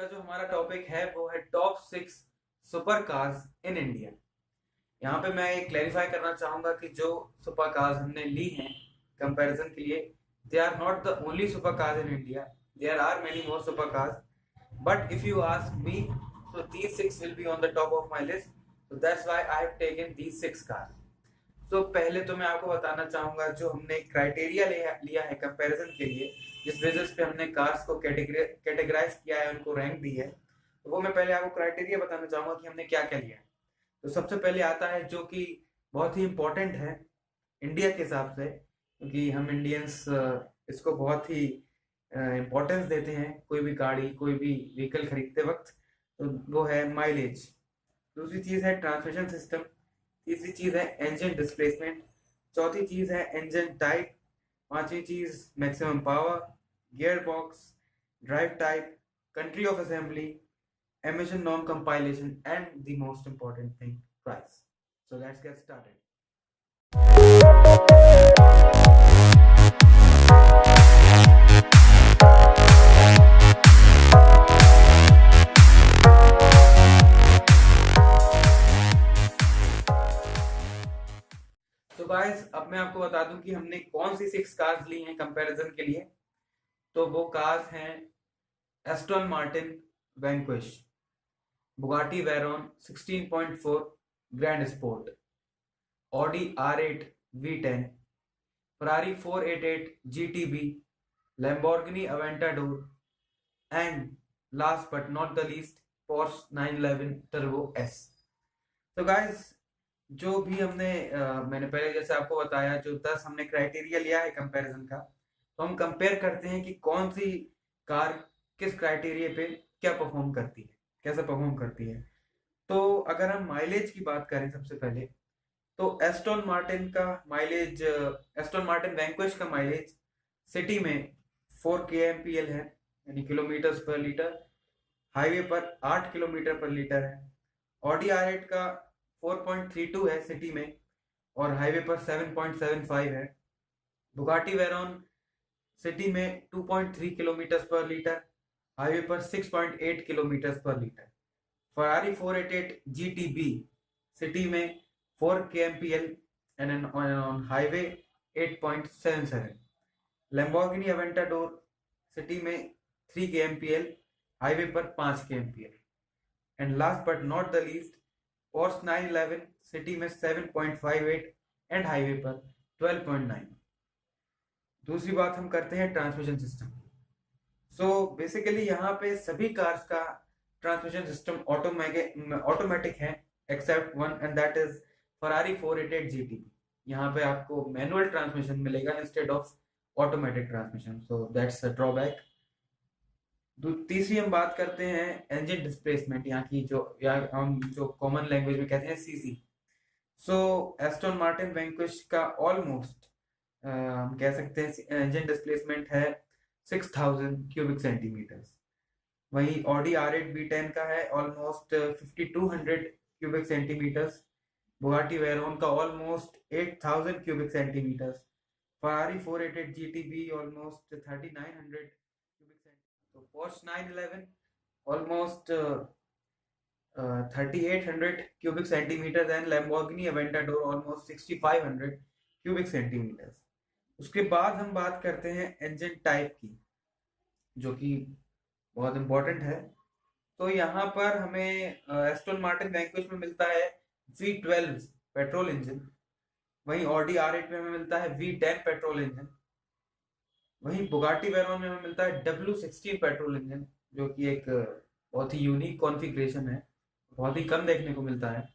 का जो हमारा टॉपिक है वो है top 6 super cars in India. यहाँ पे मैं ये क्लैरिफाई करना चाहूंगा कि जो सुपर कार्स हमने ली हैं कंपैरिजन के लिए, they are not the only super cars in India, there are many more super cars, but if you ask me, so these six will be on the top of my list, so that's why I have taken these 6 cars. तो पहले तो मैं आपको बताना चाहूंगा जो हमने criteria लिया है कंपैरिजन के लिए, जिस बेसिस पे हमने कार्स को कैटेगराइज किया है, उनको रैंक दी है, तो वो मैं पहले आपको क्राइटेरिया बताना चाहूंगा कि हमने क्या क्या लिया है। तो सबसे पहले आता है जो कि बहुत ही इम्पोर्टेंट है इंडिया के हिसाब से, क्योंकि हम इंडियंस इसको बहुत ही इम्पोर्टेंस देते हैं कोई भी गाड़ी कोई भी व्हीकल खरीदते वक्त, तो वो है माइलेज। दूसरी चीज़ है ट्रांसमिशन सिस्टम। तीसरी चीज़ है इंजन डिस्प्लेसमेंट। चौथी चीज़ है इंजन टाइप। पांचवी चीज़ maximum power, gear box, drive type, country of assembly, emission norm compilation, and the most important thing, price. So let's get started. तो गाइस, अब मैं आपको बता दूं कि हमने कौन सी 6 कार्स ली हैं कंपैरिजन के लिए। तो वो कार्स हैं Aston Martin vanquish, Bugatti Veyron 16.4 grand sport, Audi R8 V10, Ferrari 488 GTB, Lamborghini Aventador and last but not the least Porsche 911 turbo S। तो गाइस, जो भी हमने मैंने पहले जैसे आपको बताया, जो 10 हमने क्राइटेरिया लिया है कंपैरिजन का, तो हम कंपेयर करते हैं कि कौन सी कार किस क्राइटेरिया पे क्या परफॉर्म करती है, कैसे परफॉर्म करती है। तो अगर हम माइलेज की बात करें सबसे पहले, तो एस्टन मार्टिन का माइलेज, एस्टन मार्टिन वैंक्विश का माइलेज सिटी में 4 kmpl है, यानी किलोमीटर पर लीटर। हाईवे पर 8 किलोमीटर पर लीटर है। ऑडी R8 का 4.32 है सिटी में, और हाईवे पर 7.75 है। बुगाटी वेरॉन सिटी में 2.3 किलोमीटर पर लीटर, हाईवे पर 6.8 किलोमीटर पर लीटर। फरारी 488 GTB सिटी में 4 kmpl and on highway 8.77। Lamborghini Aventador city में 3 kmpl, हाईवे पर 5 kmpl। And last but not the least, Porsche 911 city में 7.58 एंड हाईवे पर 12.9। दूसरी बात हम करते हैं ट्रांसमिशन सिस्टम। सो बेसिकली यहाँ पे सभी कार्स का ट्रांसमिशन सिस्टम ऑटोमेटिक है except one, and that is Ferrari 488 GTB। यहाँ पे आपको मैनुअल ट्रांसमिशन मिलेगा instead of automatic transmission, so that's a drawback. तीसरी हम बात करते हैं इंजन डिस्प्लेसमेंट, यहाँ की हम जो कॉमन लैंग्वेज में कहते हैं CC। सो एस्टन मार्टिन वैंक्विश का ऑलमोस्ट हम कह सकते हैं इंजन डिस्प्लेसमेंट है 6000 क्यूबिक सेंटीमीटर्स। वहीं ऑडी R8 V10 का है almost 5200 cubic centimetres. Bugatti Veyron का almost 8000 cubic centimetres. Ferrari 488 GTB almost 3900 cubic centimetre. तो Porsche 911 almost 3800 cubic centimetres and Lamborghini Aventador almost 6500 cubic centimetres. उसके बाद हम बात करते हैं इंजन टाइप की, जो कि बहुत इंपॉर्टेंट है। तो यहाँ पर हमें एस्टन मार्टिन वैंक्विश में मिलता है V12 पेट्रोल इंजन, वहीं ऑडी R8 में हमें मिलता है V10 पेट्रोल इंजन, वहीं बुगाटी वेरॉन में हमें मिलता है W16 पेट्रोल इंजन, जो कि एक बहुत ही यूनिक कॉन्फ़िगरेशन है, बहुत ही कम देखने को मिलता है।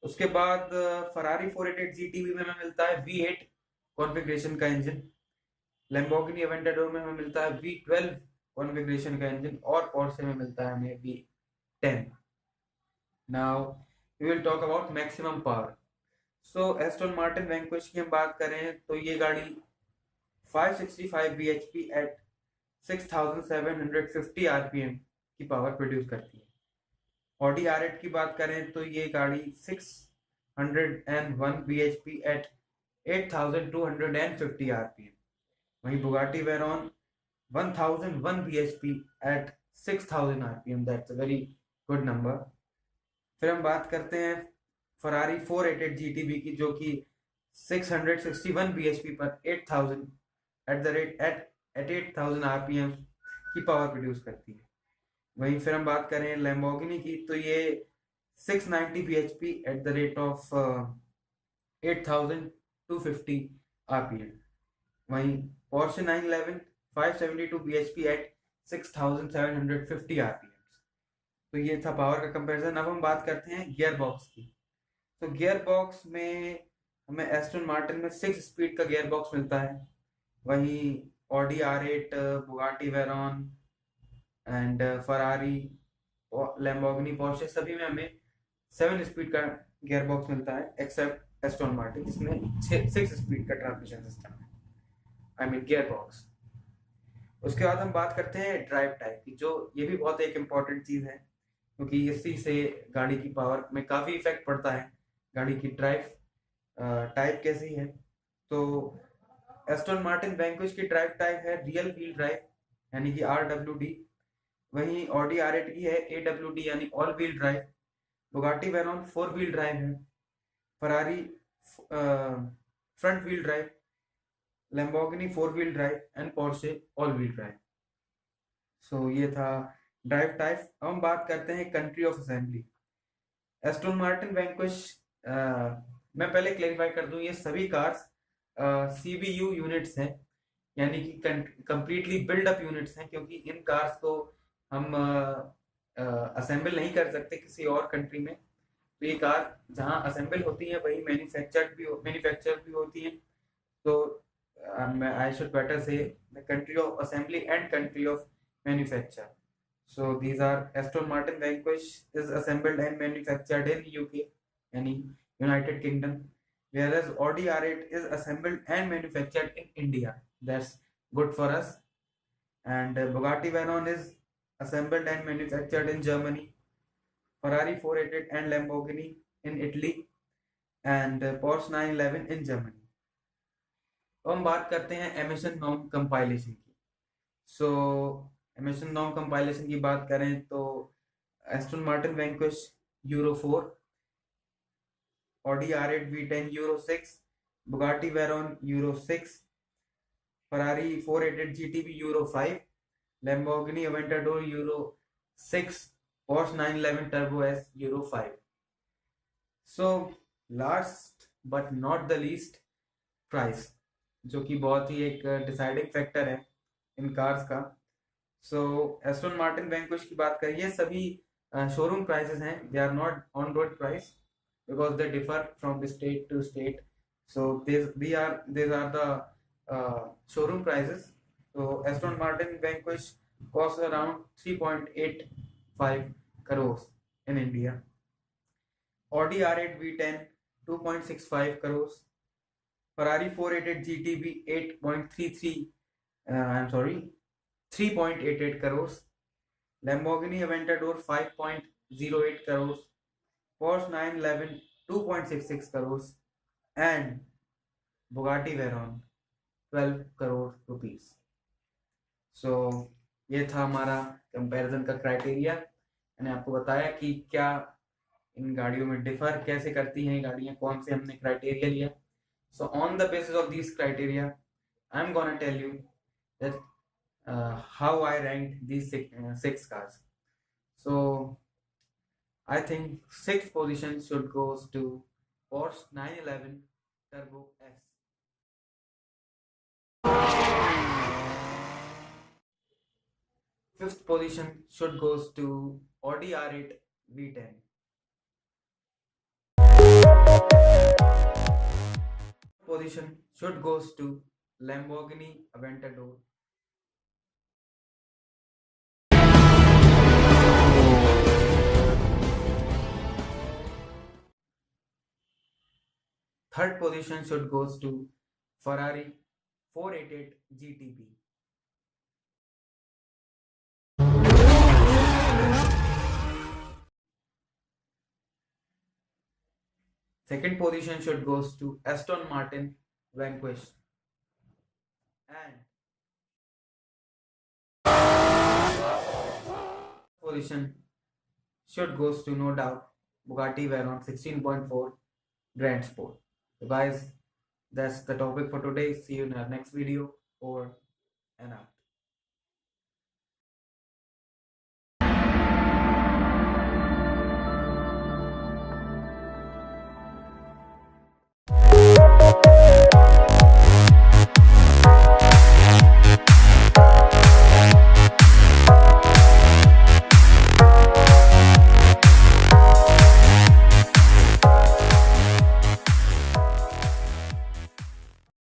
उसके बाद फरारी 488 GTB में हमें मिलता है V8 कॉन्फ़िगरेशन का इंजन। लैम्बोर्गिनी अवेंटाडोर में हमें मिलता है V12 कॉन्फ़िगरेशन का इंजन, और पोर्शे में मिलता है हमें V10। Now we will talk about maximum power. So Aston Martin Vanquish की हम बात करें तो ये गाड़ी 565 bhp एट 6750 rpm की पावर प्रोड्यूस करती है। ऑडी R8 की बात करें तो ये गाड़ी 601 bhp एट 8250 rpm। वहीं Bugatti Veyron 1001 bhp at 6000 RPM, that's a very good number. फिर हम बात करते हैं फरारी 488 GTB की, जो कि 661 bhp पर 8000 at the rate at 8000 RPM की पावर प्रोड्यूस करती है। वहीं फिर हम बात करें लैम्बोर्गिनी की, तो ये 690 bhp eight the rate of 8250 RPM। वहीं Porsche 911 572 bhp एट 6750 RPM। तो ये था पावर का कंपैरिजन। अब हम बात करते हैं गियर बॉक्स की। तो गियर बॉक्स में हमें एस्टन मार्टिन में 6 स्पीड का गियर बॉक्स मिलता है। वहीं Audi R8, Bugatti Veyron and Ferrari, Lamborghini, Porsche सभी में हमें 7 स्पीड का गियर बॉक्स मिलता है, एक्सेप्ट एस्टन मार्टिन जिसमें 6 स्पीड का ट्रांसमिशन सिस्टम है, आई मीन गियर बॉक्स। उसके बाद हम बात करते हैं ड्राइव टाइप की, जो ये भी बहुत एक इम्पॉर्टेंट चीज़ है, क्योंकि इसी से गाड़ी की पावर में काफ़ी इफेक्ट पड़ता है। गाड़ी की ड्राइव टाइप कैसी है, तो एस्टन मार्टिन वैंक्विश की ड्राइव टाइप है रियल व्हील ड्राइव, यानी कि RWD। वहीं ऑडी R8 की है AWD, यानी all wheel drive. Bugatti Veyron 4 wheel drive है। Ferrari front wheel drive. Lamborghini 4 wheel drive and Porsche all wheel drive. So ये था ड्राइव टाइप। अब हम बात करते हैं country of assembly. Aston Martin Vanquish, मैं पहले क्लेरिफाई कर दूं, ये सभी कार्स CBU यूनिट्स हैं, यानी कि कंप्लीटली बिल्ड अप यूनिट्स हैं, क्योंकि इन कार्स को हम असेंबल नहीं कर सकते किसी और कंट्री में। तो ये कार जहां असेंबल होती है वही मैन्युफैक्चर भी होती हैं। तो आई शुड बेटर से the country of assembly and country of manufacture. So these are Aston Martin Vanquish is assembled and manufactured in UK, यानी United Kingdom, whereas Audi R8 is assembled and manufactured in India. That's good for us. And Bugatti Veyron is assembled and manufactured in Germany. Ferrari 488 and Lamborghini in Italy, and Porsche 911 in Germany. तो हम बात करते हैं emission norm compilation की। सो emission norm compilation की बात करें तो Aston Martin vanquish euro 4, Audi R8 V10 euro 6, Bugatti Veyron euro 6, Ferrari 488 GTB euro 5, Lamborghini Aventador euro 6, Porsche 911 Turbo S euro 5। So last but not the least, price, जो कि बहुत ही एक deciding factor है इन cars का। सो Aston Martin Vanquish की बात करिए, सभी शोरूम प्राइसेस हैं, they are not on road price because they differ from the state to state. So these are the showroom prices. So Aston Martin Vanquish costs around 3.85 crores in India. Audi R8 V10 2.65 crores. Ferrari 488 GTB 8.33 I'm sorry 3.88 crores. Lamborghini Aventador 5.08 crores. Porsche 911 2.66 crores and Bugatti Veyron 12 crore rupees. So ये था हमारा comparison का criteria. मैंने आपको बताया कि क्या इन गाड़ियों में डिफर कैसे करती हैं गाड़ियाँ, कौन से हमने क्राइटेरिया लिया। So on the basis of these criteria, I'm gonna tell you that how I ranked these six cars. So I think 6th position should goes to Porsche 911 Turbo S. 5th position should goes to Audi R8 V10. Position should goes to Lamborghini Aventador. Third position should goes to Ferrari 488 GTB. Second position should goes to Aston Martin Vanquish. And position should goes to no doubt Bugatti Veyron 16.4 Grand Sport. So guys, that's the topic for today. See you in our next video. Over and out.